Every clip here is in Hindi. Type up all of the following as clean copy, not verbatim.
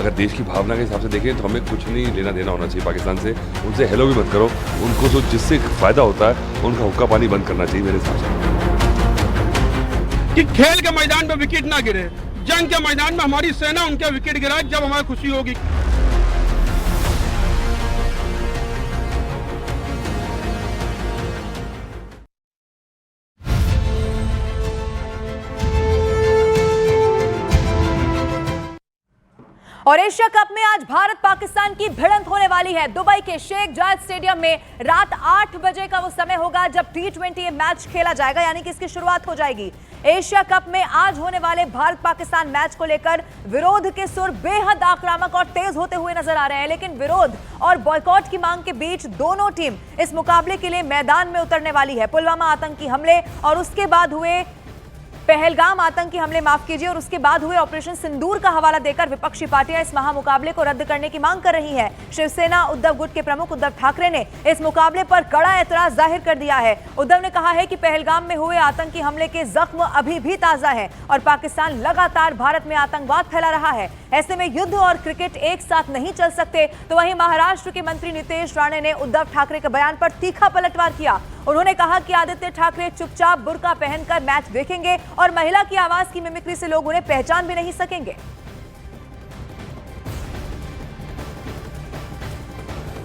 अगर देश की भावना के हिसाब से देखें तो हमें कुछ नहीं लेना देना होना चाहिए पाकिस्तान से। उनसे हेलो भी मत करो, उनको तो जिससे फ़ायदा होता है उनका हुक्का पानी बंद करना चाहिए मेरे हिसाब से। कि खेल के मैदान में विकेट ना गिरे, जंग के मैदान में हमारी सेना उनके विकेट गिराए जब हमारी खुशी होगी। और एशिया कप में आज भारत पाकिस्तान की भिड़ंत होने वाली है। दुबई के शेख जायद स्टेडियम में रात 8 बजे का वो समय होगा जब T20 मैच खेला जाएगा, यानी कि इसकी शुरुआत हो जाएगी। एशिया कप में आज होने वाले भारत पाकिस्तान मैच को लेकर विरोध के सुर बेहद आक्रामक और तेज होते हुए नजर आ रहे हैं, लेकिन विरोध और बॉयकॉट की मांग के बीच दोनों टीम इस मुकाबले के लिए मैदान में उतरने वाली है। पुलवामा आतंकी हमले और उसके बाद हुए पहलगाम आतंकी हमले और उसके बाद हुए ऑपरेशन सिंदूर का हवाला देकर विपक्षी पार्टियां इस महामुकाबले को रद्द करने की मांग कर रही है। शिवसेना उद्धव गुट के प्रमुख उद्धव ठाकरे ने इस मुकाबले पर कड़ा एतराज जाहिर कर दिया है। उद्धव ने कहा है कि पहलगाम में हुए आतंकी हमले के जख्म अभी भी ताजा है और पाकिस्तान लगातार भारत में आतंकवाद फैला रहा है। ऐसे में युद्ध और क्रिकेट एक साथ नहीं चल सकते। तो वहीं महाराष्ट्र के मंत्री नितेश राणे ने उद्धव ठाकरे के बयान पर तीखा पलटवार किया। उन्होंने कहा कि आदित्य ठाकरे चुपचाप बुर्का पहनकर मैच देखेंगे और महिला की आवाज की मिमिक्री से लोग उन्हें पहचान भी नहीं सकेंगे।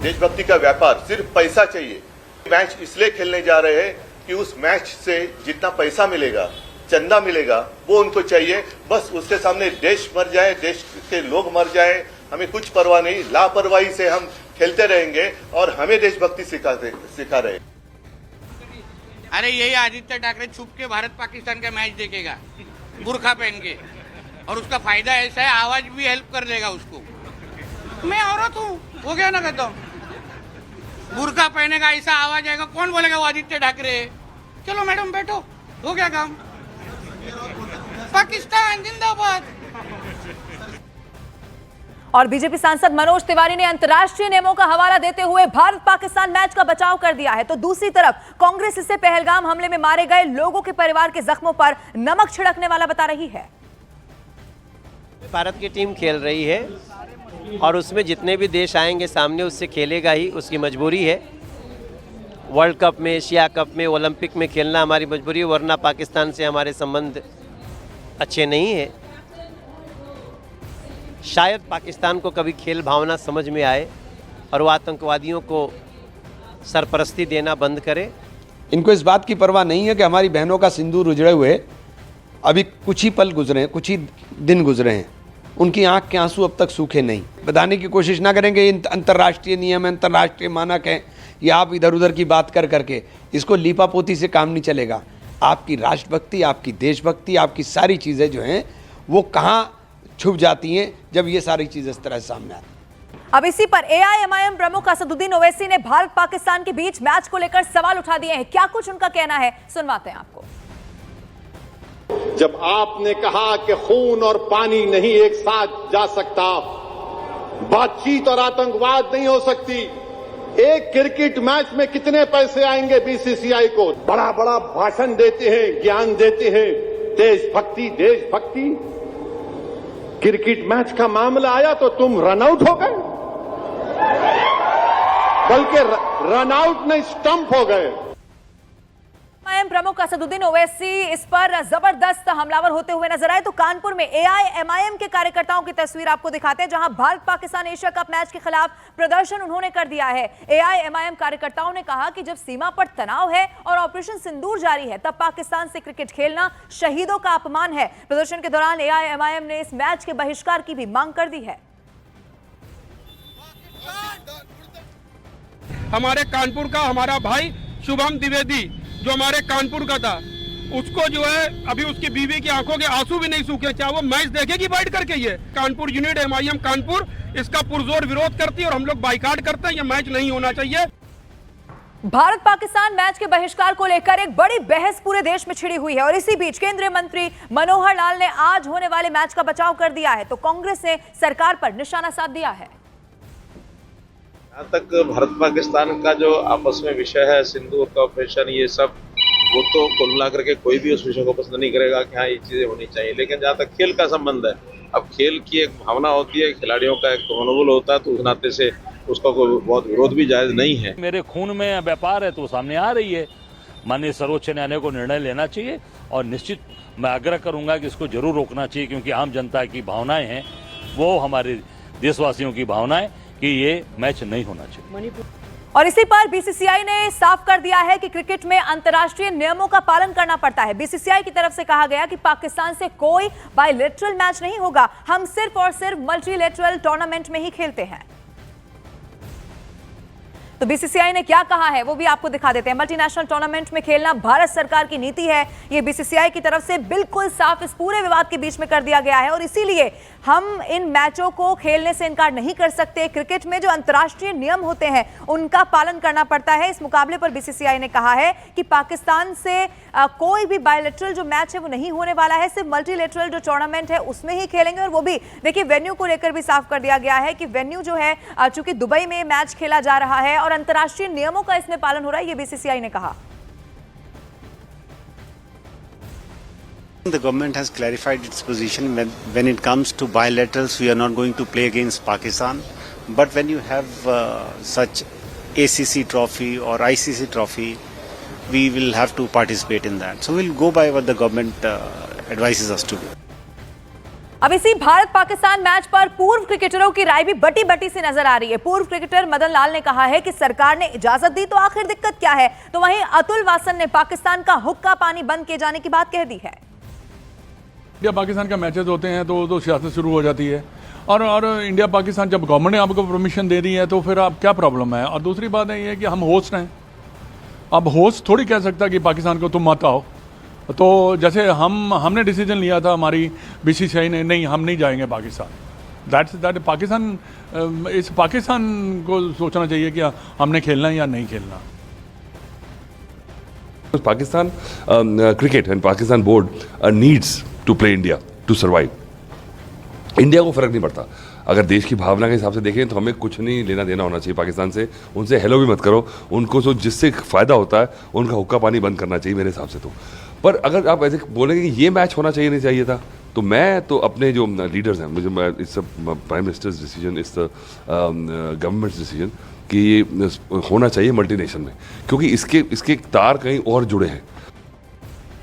देशभक्ति का व्यापार सिर्फ पैसा चाहिए। मैच इसलिए खेलने जा रहे हैं कि उस मैच से जितना पैसा मिलेगा, चंदा मिलेगा, वो उनको चाहिए। बस उसके सामने देश मर जाए, देश के लोग मर जाए, हमें कुछ परवाह नहीं। लापरवाही से हम खेलते रहेंगे और हमें देशभक्ति सिखा रहे। अरे यही आदित्य ठाकरे छुप के भारत पाकिस्तान का मैच देखेगा बुरखा पहन के, और उसका फायदा ऐसा है आवाज भी हेल्प कर देगा उसको। मैं औरत हूँ, हो गया ना खत्म। बुरखा पहनेगा, ऐसा आवाज आएगा, कौन बोलेगा वो आदित्य ठाकरे। चलो मैडम बैठो, हो गया काम। पाकिस्तान जिंदाबाद। और बीजेपी सांसद मनोज तिवारी ने अंतर्राष्ट्रीय नियमों का हवाला देते हुए भारत पाकिस्तान मैच का बचाव कर दिया है। तो दूसरी तरफ कांग्रेस इसे पहलगाम हमले में मारे गए लोगों के परिवार के जख्मों पर नमक छिड़कने वाला बता रही है। भारत की टीम खेल रही है और उसमें जितने भी देश आएंगे सामने उससे खेलेगा ही, उसकी मजबूरी है। वर्ल्ड कप में, एशिया कप में, ओलंपिक में खेलना हमारी मजबूरी है, वरना पाकिस्तान से हमारे संबंध अच्छे नहीं है। शायद पाकिस्तान को कभी खेल भावना समझ में आए और वो आतंकवादियों को सरपरस्ती देना बंद करे। इनको इस बात की परवाह नहीं है कि हमारी बहनों का सिंदूर उजड़े हुए अभी कुछ ही पल गुजरे हैं, कुछ ही दिन गुजरे हैं, उनकी आंख के आंसू अब तक सूखे नहीं। बताने की कोशिश ना करेंगे अंतर्राष्ट्रीय नियम है, अंतर्राष्ट्रीय मानक है, ये आप इधर उधर की बात कर करके इसको लीपापोती से काम नहीं चलेगा। आपकी राष्ट्रभक्ति, आपकी देशभक्ति, आपकी सारी चीज़ें जो हैं वो कहाँ छुप जाती हैं जब ये सारी चीज़ें इस तरह सामने आती हैं। अब इसी पर AIMIM प्रमुख असदुद्दीन ओवैसी ने भारत पाकिस्तान के बीच मैच को लेकर सवाल उठा दिए हैं। क्या कुछ उनका कहना है, सुनवाते हैं आपको। जब आपने कहा कि खून और पानी नहीं एक साथ जा सकता, बातचीत और आतंकवाद नहीं हो सकती। एक क्रिकेट मैच में कितने पैसे आएंगे BCCI को? बड़ा बड़ा भाषण देते हैं, ज्ञान देते हैं, देशभक्ति देशभक्ति। क्रिकेट मैच का मामला आया तो तुम रन आउट हो गए, बल्कि रन आउट नहीं स्टंप हो गए। AIMIM प्रमुख असदुद्दीन ओवैसी इस पर जबरदस्त हमलावर होते हुए नजर आए। तो कानपुर में AIMIM के कार्यकर्ताओं की तस्वीर आपको दिखाते हैं, जहां Bharat Pakistan Asia cup match के खिलाफ प्रदर्शन उन्होंने कर दिया है। AIMIM कार्यकर्ताओं ने कहा कि जब सीमा पर तनाव है और ऑपरेशन सिंदूर जारी है, तब पाकिस्तान से क्रिकेट खेलना शहीदों का अपमान है। प्रदर्शन के दौरान AIMIM ने इस मैच के बहिष्कार की भी मांग कर दी है। हमारे कानपुर का हमारा भाई शुभम द्विवेदी जो हमारे कानपुर का था, उसको जो है अभी उसकी बीवी की आंखों के आंसू भी नहीं सूखे। क्या वो मैच देखेगी बैठ करके? ये कानपुर यूनिट MIM कानपुर इसका पुरजोर विरोध करती है और हम लोग बाइकाट करते हैं। ये मैच नहीं होना चाहिए। भारत पाकिस्तान मैच के बहिष्कार को लेकर एक बड़ी बहस पूरे देश में छिड़ी हुई है और इसी बीच केंद्रीय मंत्री मनोहर लाल ने आज होने वाले मैच का बचाव कर दिया है। तो कांग्रेस ने सरकार पर निशाना साध दिया है। जहाँ तक भारत पाकिस्तान का जो आपस में विषय है, सिंदूर का ऑपरेशन, ये सब, वो तो कुल मिला करके कोई भी उस विषय को पसंद नहीं करेगा कि हाँ ये चीज़ें होनी चाहिए। लेकिन जहाँ तक खेल का संबंध है, अब खेल की एक भावना होती है, खिलाड़ियों का एक मनोबल होता है, तो उस नाते से उसका कोई बहुत विरोध भी जायज नहीं है। मेरे खून में व्यापार है तो सामने आ रही है। माननीय सर्वोच्च न्यायालय को निर्णय लेना चाहिए और निश्चित मैं आग्रह करूंगा कि इसको जरूर रोकना चाहिए, क्योंकि आम जनता की भावनाएं हैं, वो हमारे देशवासियों की भावनाएं कि ये मैच नहीं होना चाहिए। और इसी पर बीसीसीआई ने साफ कर दिया है कि क्रिकेट में अंतर्राष्ट्रीय नियमों का पालन करना पड़ता है। बीसीसीआई की तरफ से कहा गया कि पाकिस्तान से कोई बायलैटरल मैच नहीं होगा, हम सिर्फ और सिर्फ मल्टीलैटरल टूर्नामेंट में ही खेलते हैं। तो बीसीसीआई ने क्या कहा है वो भी आपको दिखा देते हैं। मल्टीनेशनल टूर्नामेंट में खेलना भारत सरकार की नीति है, ये बीसीसीआई की तरफ से बिल्कुल साफ इस पूरे विवाद के बीच में कर दिया गया है और इसीलिए हम इन मैचों को खेलने से इनकार नहीं कर सकते। क्रिकेट में जो अंतर्राष्ट्रीय नियम होते हैं उनका पालन करना पड़ता है। इस मुकाबले पर बीसीसीआई ने कहा है कि पाकिस्तान से कोई भी बायलैटरल जो मैच है वो नहीं होने वाला है, सिर्फ मल्टीलैटरल जो टूर्नामेंट है उसमें ही खेलेंगे। और वो भी देखिए वेन्यू को लेकर भी साफ कर दिया गया है कि वेन्यू जो है चूंकि दुबई में मैच खेला जा रहा है और अंतर्राष्ट्रीय नियमों का इसमें पालन हो रहा है, ये बीसीसीआई ने कहा। The government has clarified its position when it comes to bilaterals. We are not going to play against Pakistan, but when you have such ACC trophy or ICC trophy, we will have to participate in that. So we'll go by what the government advises us to do. अब इसी भारत पाकिस्तान मैच पर पूर्व क्रिकेटरों की राय भी बटी बटी सी नजर आ रही है। पूर्व क्रिकेटर मदन लाल ने कहा है कि सरकार ने इजाजत दी तो आखिर दिक्कत क्या है, तो वहीं अतुल वासन ने पाकिस्तान का हुक्का पानी बंद किए जाने की बात कह दी है। इंडिया पाकिस्तान का मैचेस होते हैं तो सियासत शुरू हो जाती है और इंडिया पाकिस्तान जब गवर्नमेंट ने आपको परमिशन दे दी है तो फिर आप क्या प्रॉब्लम है। और दूसरी बात ये है कि हम होस्ट हैं, अब होस्ट थोड़ी कह सकता कि पाकिस्तान को तुम मत आओ। तो जैसे हमने डिसीजन लिया था, हमारी बीसीसीआई ने, नहीं हम नहीं जाएंगे पाकिस्तान। दैट पाकिस्तान, इस पाकिस्तान को सोचना चाहिए कि हमने खेलना या नहीं खेलना। Pakistan cricket and Pakistan board needs to play India to survive. India को फर्क नहीं पड़ता, अगर देश की भावना के हिसाब से देखें तो हमें कुछ नहीं लेना देना होना चाहिए पाकिस्तान से। उनसे हेलो भी मत करो, उनको तो जिससे फ़ायदा होता है उनका हुक्का पानी बंद करना चाहिए मेरे हिसाब से तो। पर अगर आप ऐसे बोलेंगे कि ये मैच होना चाहिए नहीं चाहिए था, तो मैं तो अपने जो लीडर्स हैं, मुझे its prime ministers decision, it's the governments decision कि ये होना चाहिए मल्टीनेशन में, क्योंकि इसके तार कहीं और जुड़े हैं।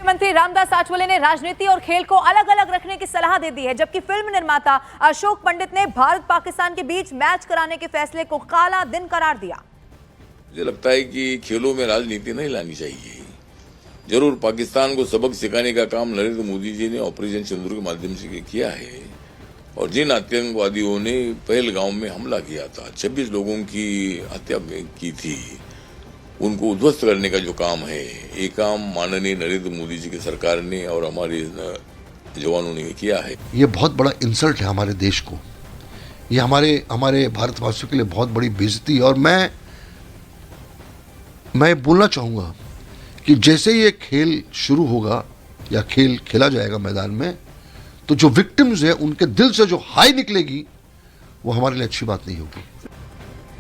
मंत्री रामदास आठवले ने राजनीति और खेल को अलग अलग रखने की सलाह दे दी है, जबकि फिल्म निर्माता अशोक पंडित ने भारत पाकिस्तान के बीच मैच कराने के फैसले को काला दिन करार दिया। मुझे लगता है कि खेलों में राजनीति नहीं लानी चाहिए। जरूर पाकिस्तान को सबक सिखाने का काम नरेंद्र मोदी जी ने ऑपरेशन सिंदूर के माध्यम से किया है, और जिन आतंकवादियों ने पहलगांव में हमला किया था, 26 लोगों की हत्या की थी, उनको उध्वस्त करने का जो काम है, ये काम माननीय नरेंद्र मोदी जी की सरकार ने और हमारे जवानों ने किया है। ये बहुत बड़ा इंसल्ट है हमारे देश को, ये हमारे भारतवासियों के लिए बहुत बड़ी बेइज्जती है। और मैं बोलना चाहूँगा कि जैसे ये खेल शुरू होगा या खेल खेला जाएगा मैदान में, तो जो विक्टिम्स है उनके दिल से जो हाई निकलेगी वो हमारे लिए अच्छी बात नहीं होगी।